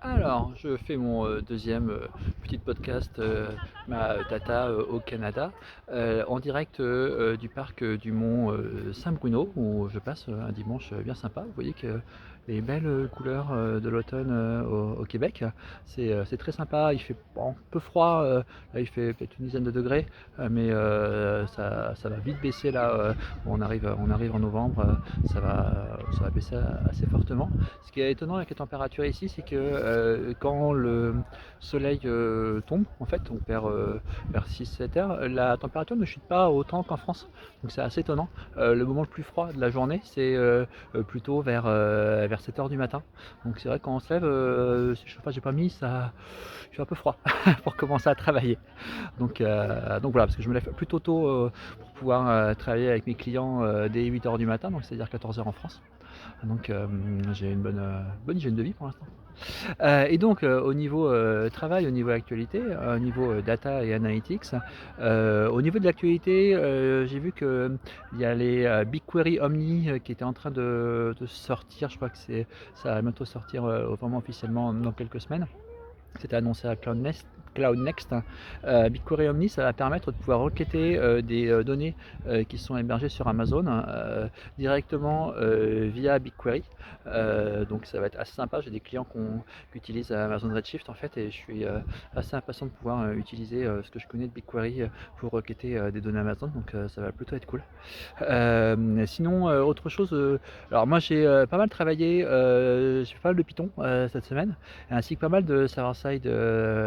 Alors, je fais mon deuxième petit podcast, ma data au Canada, en direct du parc du mont Saint-Bruno, où je passe un dimanche bien sympa. Vous voyez que les belles couleurs de l'automne au Québec, c'est très sympa. Il fait bon, un peu froid, là il fait peut-être une dizaine de degrés, mais ça va vite baisser là. On arrive en novembre, ça va baisser assez fortement. Ce qui est étonnant avec les températures ici, c'est que quand le soleil tombe, en fait, on perd vers 6-7 heures, la température ne chute pas autant qu'en France. Donc c'est assez étonnant. Le moment le plus froid de la journée, c'est plutôt vers 7 heures du matin. Donc c'est vrai que quand on se lève, si le chauffage n'est pas mis, il fait un peu froid pour commencer à travailler. Donc voilà, parce que je me lève plutôt tôt pour pouvoir travailler avec mes clients dès 8 heures du matin, donc c'est-à-dire 14 heures en France. Donc j'ai une bonne hygiène de vie pour l'instant. Et donc au niveau travail, au niveau actualité, au niveau data et analytics, au niveau de l'actualité, j'ai vu qu'il y a les BigQuery Omni qui étaient en train de sortir. Je crois que ça va bientôt sortir vraiment officiellement dans quelques semaines. C'était annoncé à Cloud Next. BigQuery Omni, ça va permettre de pouvoir requêter des données qui sont hébergées sur Amazon directement via BigQuery. Donc ça va être assez sympa. J'ai des clients qui utilisent Amazon Redshift en fait, et je suis assez impatient de pouvoir utiliser ce que je connais de BigQuery pour requêter des données Amazon. Donc ça va plutôt être cool. Sinon, autre chose, alors moi j'ai pas mal travaillé, j'ai fait pas mal de Python cette semaine, ainsi que pas mal de server-side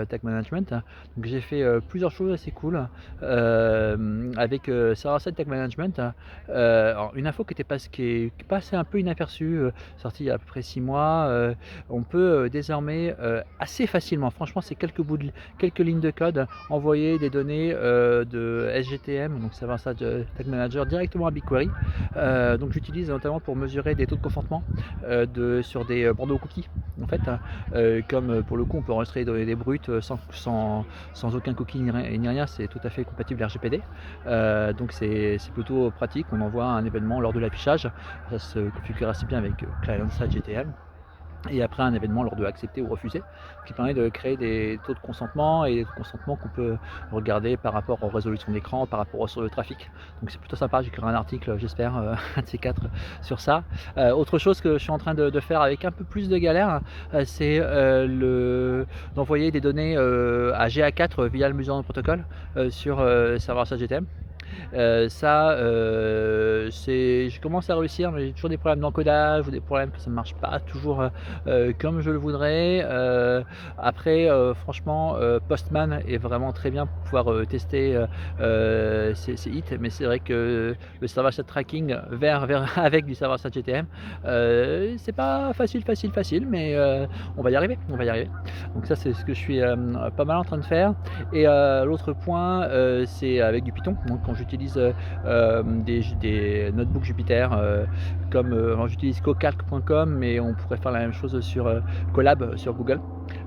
tag management. Donc j'ai fait plusieurs choses assez cool avec server-side tag management. Alors, une info qui est passée un peu inaperçue, sortie il y a à peu près 6 mois. On peut désormais assez facilement, franchement c'est quelques lignes de code, envoyer des données de SGTM, donc server-side tag manager, directement à BigQuery. Donc j'utilise notamment pour mesurer des taux de consentement sur des bandeaux cookies en fait, comme pour le coup on peut enregistrer des données brutes sans aucun cookie ni rien, c'est tout à fait compatible RGPD. Donc c'est plutôt pratique. On envoie un événement lors de l'affichage, ça se configure assez bien avec client-side GTM. Et après un événement lors de accepter ou refuser, qui permet de créer des taux de consentement, et des taux de consentement qu'on peut regarder par rapport aux résolutions d'écran, par rapport sur le trafic. Donc c'est plutôt sympa. J'écrirai un article, j'espère, un de ces quatre, sur ça. Autre chose que je suis en train de faire avec un peu plus de galère, c'est d'envoyer des données à GA4 via le Museum Protocol sur serveur-side GTM. Je commence à réussir, mais j'ai toujours des problèmes d'encodage ou des problèmes que ça ne marche pas toujours comme je le voudrais. Après, franchement, Postman est vraiment très bien pour pouvoir tester ces hits, mais c'est vrai que le server-side tracking avec du server-side GTM, c'est pas facile, mais on va y arriver, on va y arriver. Donc ça, c'est ce que je suis pas mal en train de faire. Et l'autre point, c'est avec du Python. Donc quand j'utilise des notebooks Jupyter, alors j'utilise cocalc.com, mais on pourrait faire la même chose sur Colab sur Google.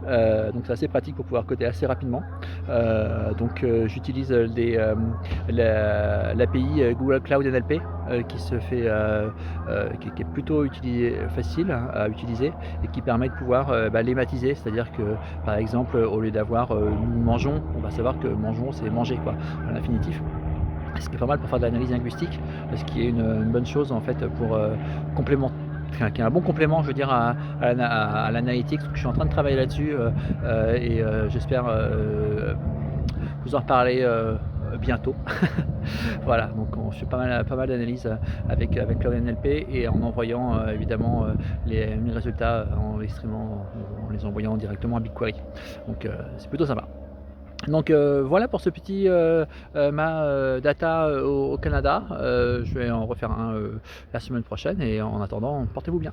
Donc c'est assez pratique pour pouvoir coder assez rapidement. Donc j'utilise l'API Google Cloud NLP qui est plutôt facile à utiliser, et qui permet de pouvoir lématiser, c'est-à-dire que par exemple au lieu d'avoir mangeons, on va savoir que mangeons c'est manger quoi, à l'infinitif. Ce qui est pas mal pour faire de l'analyse linguistique, ce qui est une bonne chose en fait pour complémenter, enfin, qui est un bon complément, je veux dire, à l'analytics. Je suis en train de travailler là-dessus et j'espère vous en reparler bientôt. Voilà, donc je fais pas mal d'analyses avec Cloud NLP, et en envoyant évidemment mes résultats en les envoyant directement à BigQuery. Donc c'est plutôt sympa. Donc voilà pour ce petit ma data au Canada. Je vais en refaire un la semaine prochaine, et en attendant, portez-vous bien.